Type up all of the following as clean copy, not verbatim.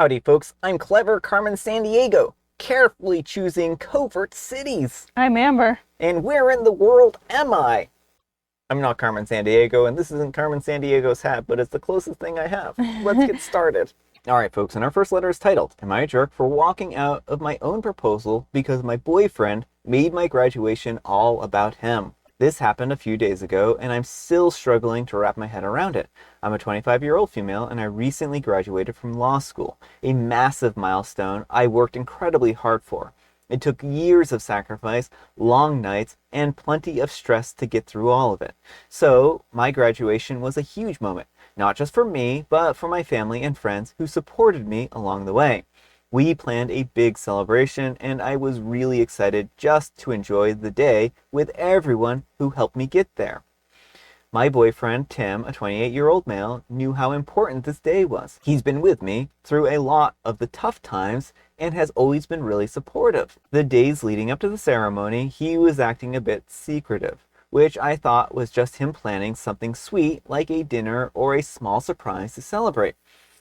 Howdy folks, I'm clever Carmen Sandiego, carefully choosing covert cities. I'm Amber. And where in the world am I? I'm not Carmen Sandiego, and this isn't Carmen Sandiego's hat, but it's the closest thing I have. Let's get started. Alright folks, and our first letter is titled, Am I a Jerk for Walking Out of My Own Proposal Because My Boyfriend Made My Graduation All About Him? This happened a few days ago, and I'm still struggling to wrap my head around it. I'm a 25-year-old female, and I recently graduated from law school, a massive milestone I worked incredibly hard for. It took years of sacrifice, long nights, and plenty of stress to get through all of it. So, my graduation was a huge moment, not just for me, but for my family and friends who supported me along the way. We planned a big celebration, and I was really excited just to enjoy the day with everyone who helped me get there. My boyfriend, Tim, a 28-year-old male, knew how important this day was. He's been with me through a lot of the tough times and has always been really supportive. The days leading up to the ceremony, he was acting a bit secretive, which I thought was just him planning something sweet like a dinner or a small surprise to celebrate.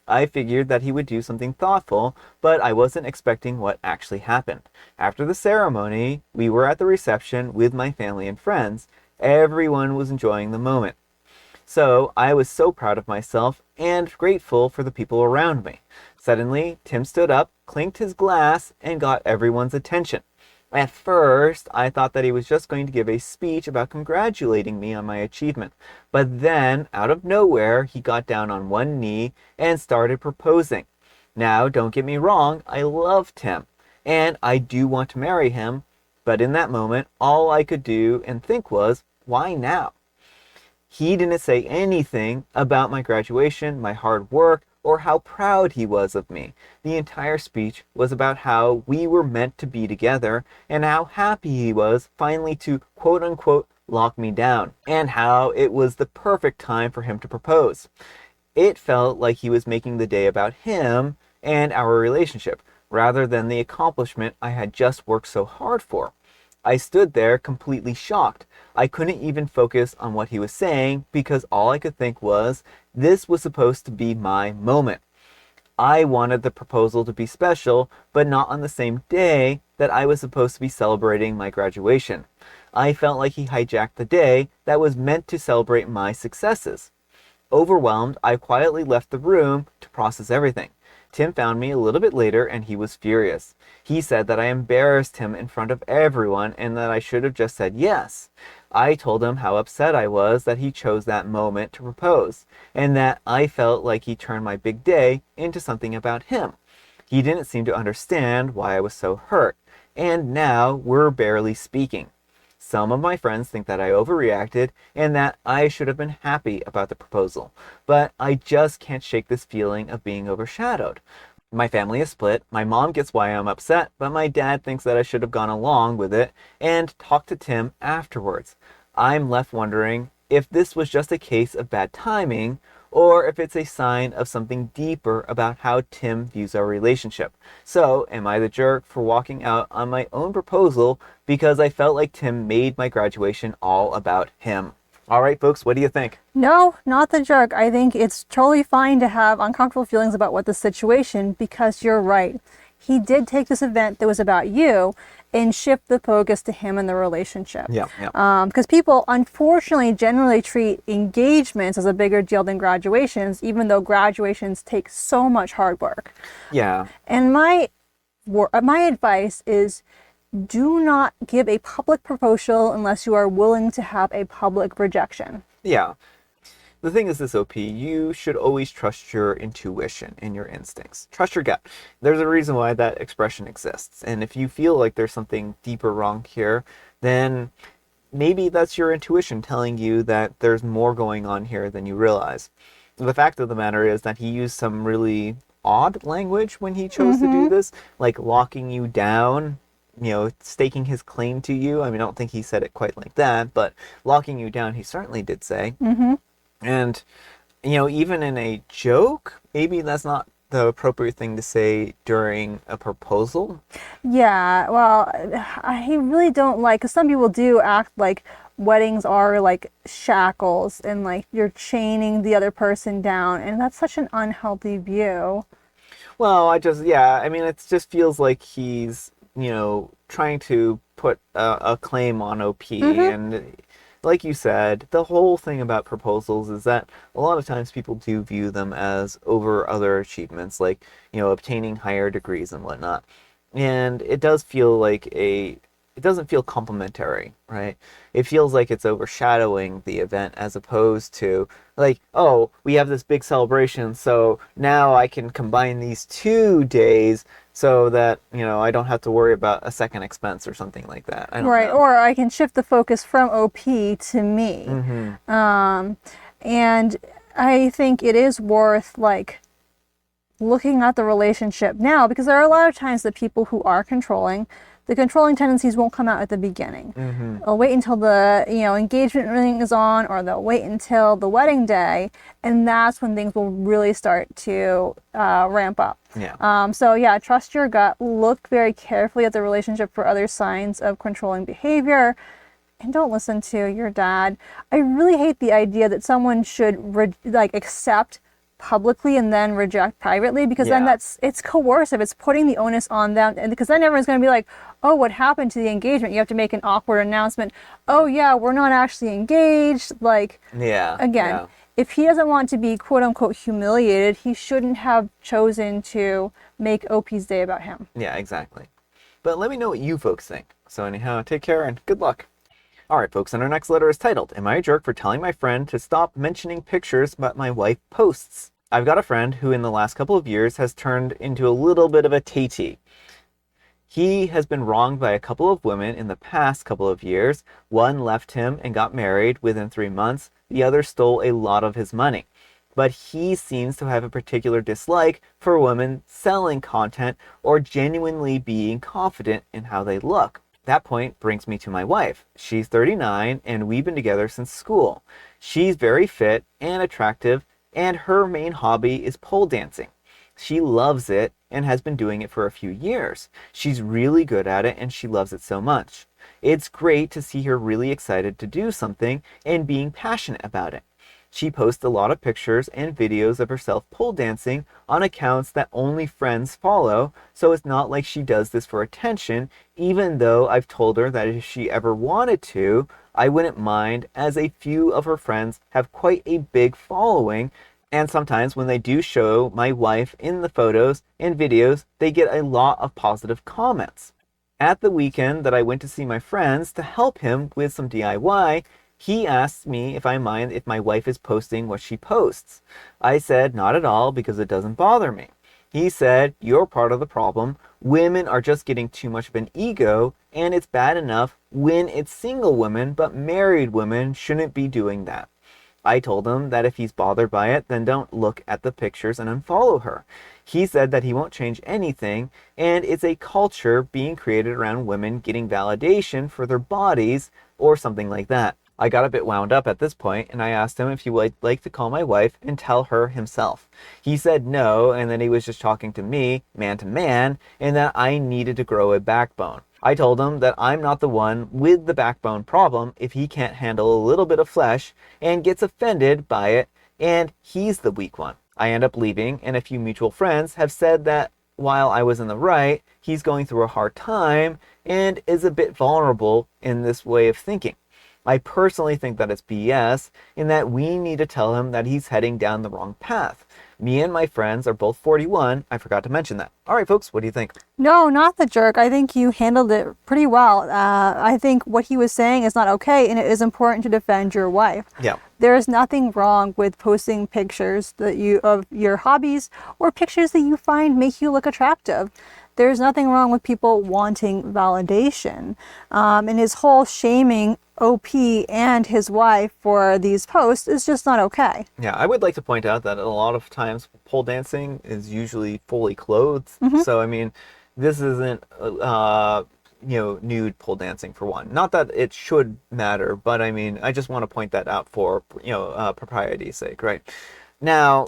I figured that he would do something thoughtful, but I wasn't expecting what actually happened. After the ceremony, we were at the reception with my family and friends. Everyone was enjoying the moment. So I was so proud of myself and grateful for the people around me. Suddenly, Tim stood up, clinked his glass, and got everyone's attention. At first, I thought that he was just going to give a speech about congratulating me on my achievement. But then, out of nowhere, he got down on one knee and started proposing. Now, don't get me wrong, I love Tim, and I do want to marry him, but in that moment, all I could do and think was, why now? He didn't say anything about my graduation, my hard work, or how proud he was of me. The entire speech was about how we were meant to be together and how happy he was finally to quote-unquote lock me down, and how it was the perfect time for him to propose. It felt like he was making the day about him and our relationship, rather than the accomplishment I had just worked so hard for. I stood there completely shocked. I couldn't even focus on what he was saying because all I could think was, this was supposed to be my moment. I wanted the proposal to be special, but not on the same day that I was supposed to be celebrating my graduation. I felt like he hijacked the day that was meant to celebrate my successes. Overwhelmed, I quietly left the room to process everything. Tim found me a little bit later and he was furious. He said that I embarrassed him in front of everyone and that I should have just said yes. I told him how upset I was that he chose that moment to propose, and that I felt like he turned my big day into something about him. He didn't seem to understand why I was so hurt, and now we're barely speaking. Some of my friends think that I overreacted and that I should have been happy about the proposal, but I just can't shake this feeling of being overshadowed. My family is split. My mom gets why I'm upset, but my dad thinks that I should have gone along with it and talked to Tim afterwards. I'm left wondering if this was just a case of bad timing or if it's a sign of something deeper about how Tim views our relationship. So, am I the jerk for walking out on my own proposal because I felt like Tim made my graduation all about him? All right, folks, what do you think? No, not the jerk. I think it's totally fine to have uncomfortable feelings about what the situation, because you're right. He did take this event that was about you and shift the focus to him and the relationship. Yeah. Because people, unfortunately, generally treat engagements as a bigger deal than graduations, even though graduations take so much hard work. Yeah. And my advice is, do not give a public proposal unless you are willing to have a public rejection. Yeah. The thing is this, OP, you should always trust your intuition and your instincts. Trust your gut. There's a reason why that expression exists. And if you feel like there's something deeper wrong here, then maybe that's your intuition telling you that there's more going on here than you realize. The fact of the matter is that he used some really odd language when he chose to do this, like locking you down, staking his claim to you. I mean, I don't think he said it quite like that, but locking you down, he certainly did say. And, even in a joke, maybe that's not the appropriate thing to say during a proposal. Yeah, well, I really don't like, because some people do act like weddings are like shackles and like you're chaining the other person down, and that's such an unhealthy view. Well, I mean, it just feels like he's, trying to put a claim on OP. Mm-hmm. And like you said, the whole thing about proposals is that a lot of times people do view them as over other achievements, like, obtaining higher degrees and whatnot. And it does feel like it doesn't feel complimentary, right? It feels like it's overshadowing the event as opposed to like, oh, we have this big celebration, so now I can combine these 2 days so that, I don't have to worry about a second expense or something like that. I don't Right, know. or I can shift the focus from OP to me. Mm-hmm. And I think it is worth like looking at the relationship now, because there are a lot of times that people who are controlling, the controlling tendencies won't come out at the beginning. Mm-hmm. They'll wait until the engagement ring is on, or they'll wait until the wedding day, and that's when things will really start to ramp up. Yeah. So yeah, trust your gut. Look very carefully at the relationship for other signs of controlling behavior, and don't listen to your dad. I really hate the idea that someone should accept publicly and then reject privately, because then Yeah. it's coercive. It's putting the onus on them, and because then everyone's going to be like, oh, what happened to the engagement? You have to make an awkward announcement. Oh yeah, we're not actually engaged. Like, Yeah. again, Yeah. if he doesn't want to be quote unquote humiliated, he shouldn't have chosen to make OP's day about him. Yeah, exactly. But let me know what you folks think. So anyhow, take care and good luck. Alright folks, and our next letter is titled, Am I a Jerk for Telling My Friend to Stop Mentioning Pictures But My Wife Posts? I've got a friend who in the last couple of years has turned into a little bit of a tatey. He has been wronged by a couple of women in the past couple of years. One left him and got married within 3 months. The other stole a lot of his money. But he seems to have a particular dislike for women selling content or genuinely being confident in how they look. That point brings me to my wife. She's 39 and we've been together since school. She's very fit and attractive, and her main hobby is pole dancing. She loves it and has been doing it for a few years. She's really good at it and she loves it so much. It's great to see her really excited to do something and being passionate about it. She posts a lot of pictures and videos of herself pole dancing on accounts that only friends follow, so it's not like she does this for attention, even though I've told her that if she ever wanted to, I wouldn't mind, as a few of her friends have quite a big following, and sometimes when they do show my wife in the photos and videos, they get a lot of positive comments. At the weekend that I went to see my friends to help him with some DIY, he asked me if I mind if my wife is posting what she posts. I said not at all because it doesn't bother me. He said, you're part of the problem. Women are just getting too much of an ego, and it's bad enough when it's single women, but married women shouldn't be doing that. I told him that if he's bothered by it, then don't look at the pictures and unfollow her. He said that he won't change anything, and it's a culture being created around women getting validation for their bodies or something like that. I got a bit wound up at this point, and I asked him if he would like to call my wife and tell her himself. He said no, and then he was just talking to me, man to man, and that I needed to grow a backbone. I told him that I'm not the one with the backbone problem if he can't handle a little bit of flesh and gets offended by it, and he's the weak one. I end up leaving, and a few mutual friends have said that while I was in the right, he's going through a hard time and is a bit vulnerable in this way of thinking. I personally think that it's BS, in that we need to tell him that he's heading down the wrong path. Me and my friends are both 41. I forgot to mention that. All right, folks, what do you think? No, not the jerk. I think you handled it pretty well. I think what he was saying is not okay, and it is important to defend your wife. Yeah. There is nothing wrong with posting pictures of your hobbies or pictures that you find make you look attractive. There's nothing wrong with people wanting validation. And his whole shaming OP and his wife for these posts is just not okay. Yeah, I would like to point out that a lot of times pole dancing is usually fully clothed. Mm-hmm. So, I mean, this isn't, nude pole dancing for one. Not that it should matter, but I mean, I just want to point that out for, propriety's sake, right? Now,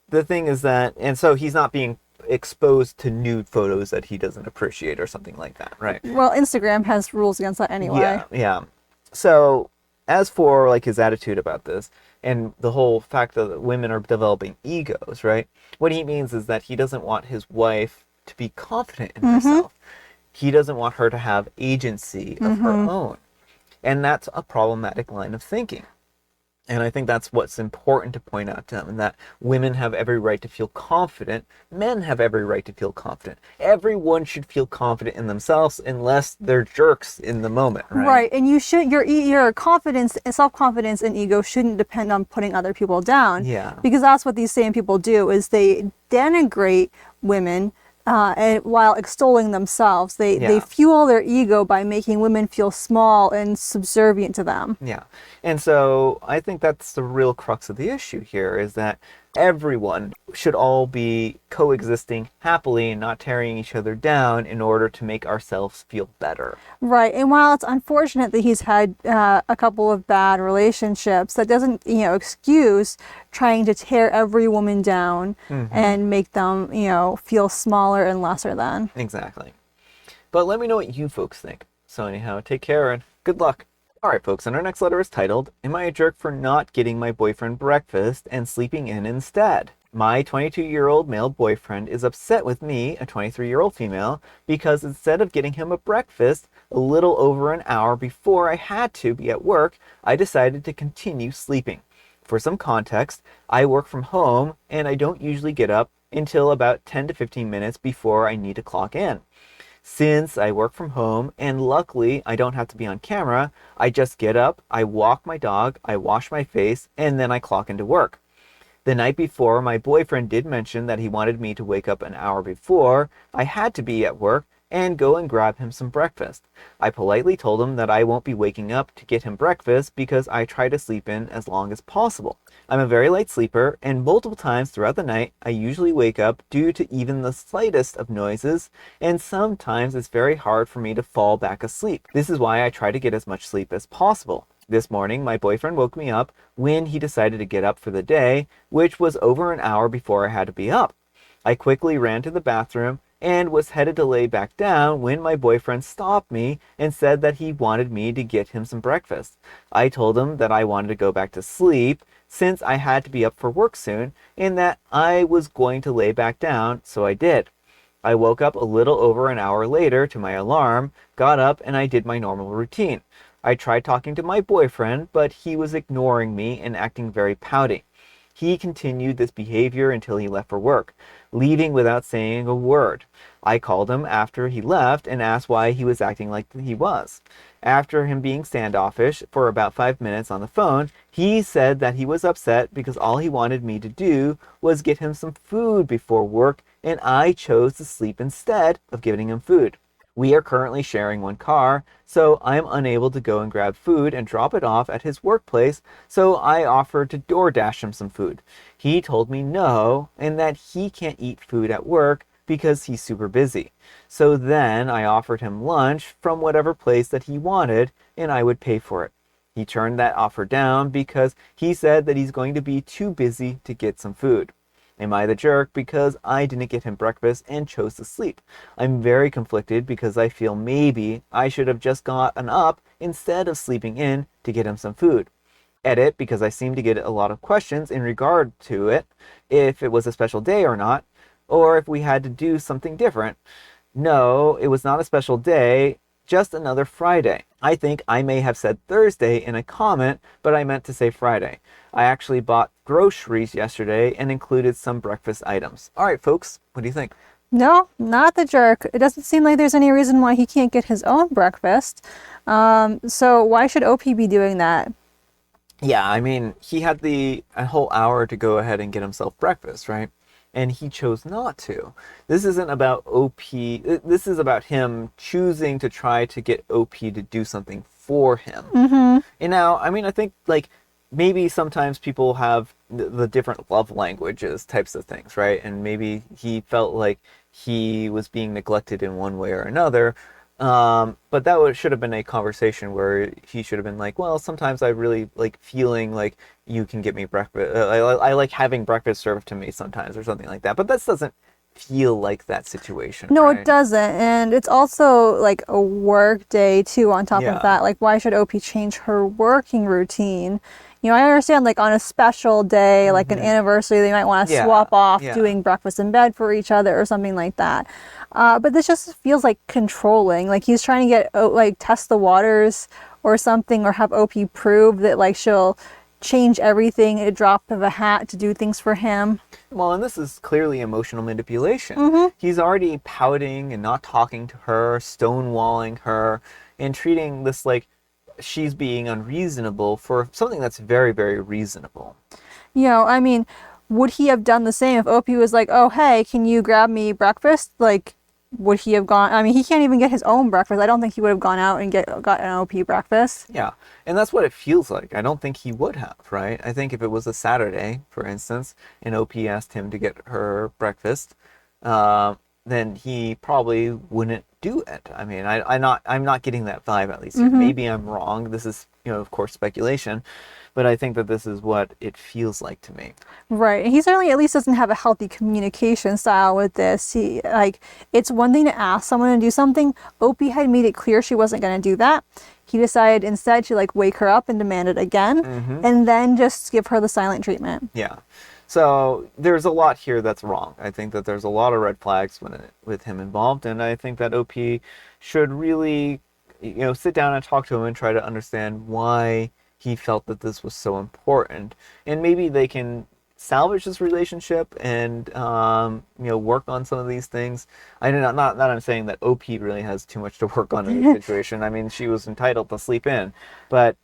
the thing is that, and so he's not being exposed to nude photos that he doesn't appreciate or something like that, right? Well, Instagram has rules against that anyway. Yeah. So as for like his attitude about this, and the whole fact that women are developing egos, right? What he means is that he doesn't want his wife to be confident in herself. He doesn't want her to have agency of her own. And that's a problematic line of thinking. And I think that's what's important to point out to them, and that women have every right to feel confident. Men have every right to feel confident. Everyone should feel confident in themselves unless they're jerks in the moment, right? Right, and you should your confidence, self-confidence, and ego shouldn't depend on putting other people down. Yeah. Because that's what these same people do: is they denigrate women. And while extolling themselves, they fuel their ego by making women feel small and subservient to them. Yeah. And so I think that's the real crux of the issue here, is that everyone should all be coexisting happily and not tearing each other down in order to make ourselves feel better. Right. And while it's unfortunate that he's had a couple of bad relationships, that doesn't, excuse trying to tear every woman down and make them, feel smaller and lesser than. Exactly. But let me know what you folks think. So anyhow, take care and good luck. All right, folks, and our next letter is titled, Am I a Jerk for Not Getting My Boyfriend Breakfast and Sleeping In Instead? My 22-year-old male boyfriend is upset with me, a 23-year-old female, because instead of getting him a breakfast a little over an hour before I had to be at work, I decided to continue sleeping. For some context, I work from home and I don't usually get up until about 10 to 15 minutes before I need to clock in. Since I work from home and luckily I don't have to be on camera, I just get up, I walk my dog, I wash my face, and then I clock into work. The night before, my boyfriend did mention that he wanted me to wake up an hour before I had to be at work and go and grab him some breakfast. I politely told him that I won't be waking up to get him breakfast because I try to sleep in as long as possible. I'm a very light sleeper, and multiple times throughout the night, I usually wake up due to even the slightest of noises, and sometimes it's very hard for me to fall back asleep. This is why I try to get as much sleep as possible. This morning, my boyfriend woke me up when he decided to get up for the day, which was over an hour before I had to be up. I quickly ran to the bathroom and was headed to lay back down when my boyfriend stopped me and said that he wanted me to get him some breakfast. I told him that I wanted to go back to sleep since I had to be up for work soon and that I was going to lay back down, so I did. I woke up a little over an hour later to my alarm, got up, and I did my normal routine. I tried talking to my boyfriend, but he was ignoring me and acting very pouty. He continued this behavior until he left for work, leaving without saying a word. I called him after he left and asked why he was acting like he was. After him being standoffish for about 5 minutes on the phone, he said that he was upset because all he wanted me to do was get him some food before work, and I chose to sleep instead of giving him food. We are currently sharing one car, so I'm unable to go and grab food and drop it off at his workplace, so I offered to DoorDash him some food. He told me no, and that he can't eat food at work because he's super busy. So then I offered him lunch from whatever place that he wanted, and I would pay for it. He turned that offer down because he said that he's going to be too busy to get some food. Am I the jerk because I didn't get him breakfast and chose to sleep? I'm very conflicted because I feel maybe I should have just gotten up instead of sleeping in to get him some food. Edit, because I seem to get a lot of questions in regard to it, if it was a special day or not, or if we had to do something different. No, it was not a special day, just another Friday. I think I may have said Thursday in a comment, but I meant to say Friday. I actually bought groceries yesterday and included some breakfast items. All right, folks, what do you think? No, not the jerk. It doesn't seem like there's any reason why he can't get his own breakfast. So why should OP be doing that? Yeah, I mean, he had a whole hour to go ahead and get himself breakfast, right? And he chose not to. This isn't about OP. This is about him choosing to try to get OP to do something for him. And now, I mean, I think, maybe sometimes people have the different love languages types of things, right? And maybe he felt like he was being neglected in one way or another. But that should have been a conversation where he should have been like, well, sometimes I really like feeling like you can get me breakfast. I like having breakfast served to me sometimes, or something like that. But that doesn't feel like that situation. No, right? It doesn't. And it's also like a work day too on top of that. Like, why should OP change her working routine? I understand like on a special day, like an anniversary, they might want to swap off doing breakfast in bed for each other or something like that. But this just feels like controlling. Like he's trying to get, like test the waters or something, or have OP prove that like she'll change everything at a drop of a hat to do things for him. Well, and this is clearly emotional manipulation. He's already pouting and not talking to her, stonewalling her, and treating this like she's being unreasonable for something that's very, very reasonable. I mean, would he have done the same if OP was like, oh, hey, can you grab me breakfast? Like, would he have gone? I mean, he can't even get his own breakfast. I don't think he would have gone out and got an OP breakfast. Yeah, and that's what it feels like. I don't think he would have, right? I think if it was a Saturday, for instance, and OP asked him to get her breakfast, then he probably wouldn't do it. I mean, I'm not getting that vibe, at least. Maybe I'm wrong. This is, of course, speculation, but I think that this is what it feels like to me. Right. And he certainly at least doesn't have a healthy communication style with this. It's one thing to ask someone to do something. Opie had made it clear she wasn't going to do that. He decided instead to like wake her up and demand it again, and then just give her the silent treatment. Yeah. So there's a lot here that's wrong. I think that there's a lot of red flags with him involved, and I think that OP should really, sit down and talk to him and try to understand why he felt that this was so important, and maybe they can salvage this relationship and work on some of these things. I do not I'm saying that OP really has too much to work on in this situation. I mean, she was entitled to sleep in, but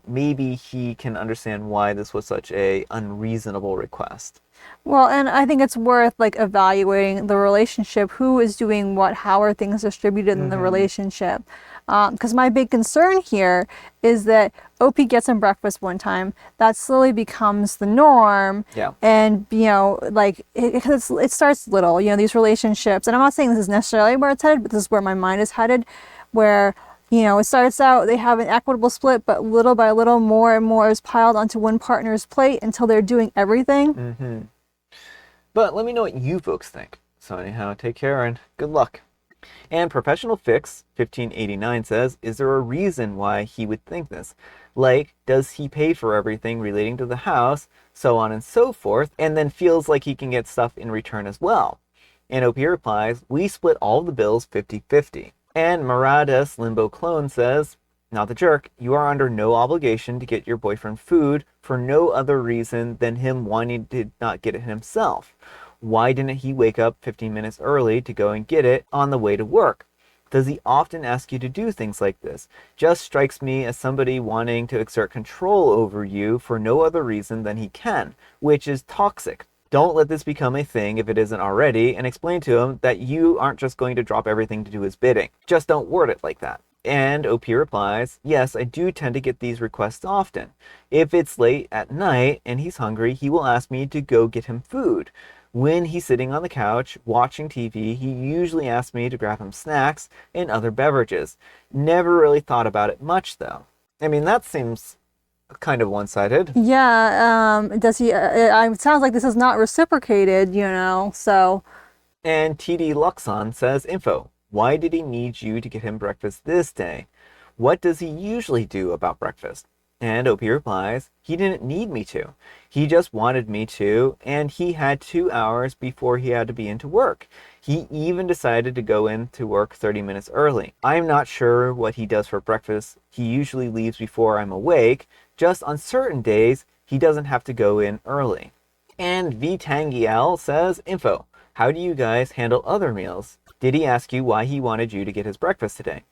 maybe he can understand why this was such a unreasonable request. Well, and I think it's worth like evaluating the relationship. Who is doing what? How are things distributed in the relationship? Because my big concern here is that OP gets him breakfast one time. That slowly becomes the norm. Yeah. And, it starts little, these relationships. And I'm not saying this is necessarily where it's headed, but this is where my mind is headed, where it starts out, they have an equitable split, but little by little, more and more is piled onto one partner's plate until they're doing everything. But let me know what you folks think. So anyhow, take care and good luck. And Professional Fix 1589 says, is there a reason why he would think this? Like, does he pay for everything relating to the house, so on and so forth, and then feels like he can get stuff in return as well? And OP replies, we split all the bills 50-50. And Maradas Limbo Clone says, not the jerk, you are under no obligation to get your boyfriend food for no other reason than him wanting to not get it himself. Why didn't he wake up 15 minutes early to go and get it on the way to work? Does he often ask you to do things like this? Just strikes me as somebody wanting to exert control over you for no other reason than he can, which is toxic. Don't let this become a thing if it isn't already, and explain to him that you aren't just going to drop everything to do his bidding. Just don't word it like that. And OP replies, yes, I do tend to get these requests often. If it's late at night and he's hungry, he will ask me to go get him food. When he's sitting on the couch watching TV, he usually asks me to grab him snacks and other beverages. Never really thought about it much, though. I mean, that seems kind of one-sided. Yeah, does he, it sounds like this is not reciprocated, so. And TD Luxon says, info, why did he need you to get him breakfast this day? What does he usually do about breakfast? And OP replies, he didn't need me to. He just wanted me to, and he had 2 hours before he had to be into work. He even decided to go into work 30 minutes early. I'm not sure what he does for breakfast. He usually leaves before I'm awake. Just on certain days, he doesn't have to go in early. And Vtangiel says, info, how do you guys handle other meals? Did he ask you why he wanted you to get his breakfast today?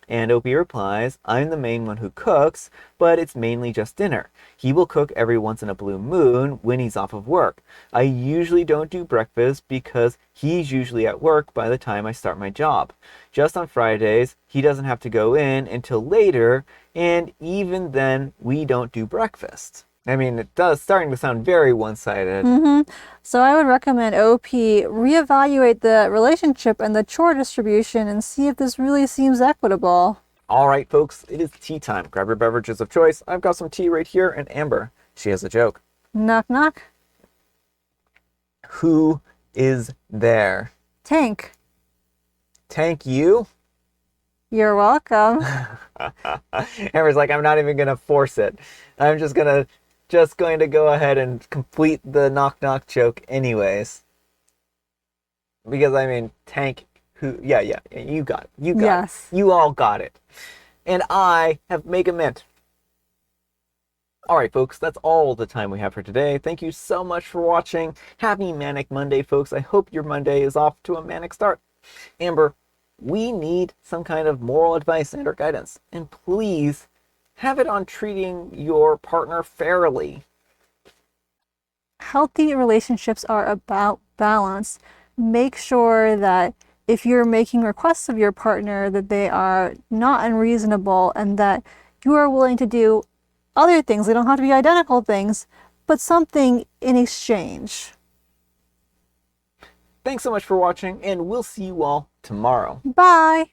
And OP replies, I'm the main one who cooks, but it's mainly just dinner. He will cook every once in a blue moon when he's off of work. I usually don't do breakfast because he's usually at work by the time I start my job. Just on Fridays, he doesn't have to go in until later, and even then, we don't do breakfast. I mean, it does starting to sound very one-sided. So I would recommend OP reevaluate the relationship and the chore distribution and see if this really seems equitable. All right, folks, it is tea time. Grab your beverages of choice. I've got some tea right here, and Amber, she has a joke. Knock, knock. Who is there? Tank. Tank you? You're welcome. Amber's like, I'm not even going to force it. I'm just going to just going to go ahead and complete the knock knock joke anyways. Because, I mean, Tank, yeah, you got it. You got Yes. it. You all got it. And I have Mega Mint. Alright, folks, that's all the time we have for today. Thank you so much for watching. Happy Manic Monday, folks. I hope your Monday is off to a manic start. Amber, we need some kind of moral advice and or guidance. And please have it on treating your partner fairly. Healthy relationships are about balance. Make sure that if you're making requests of your partner, that they are not unreasonable and that you are willing to do other things. They don't have to be identical things, but something in exchange. Thanks so much for watching, and we'll see you all tomorrow. Bye!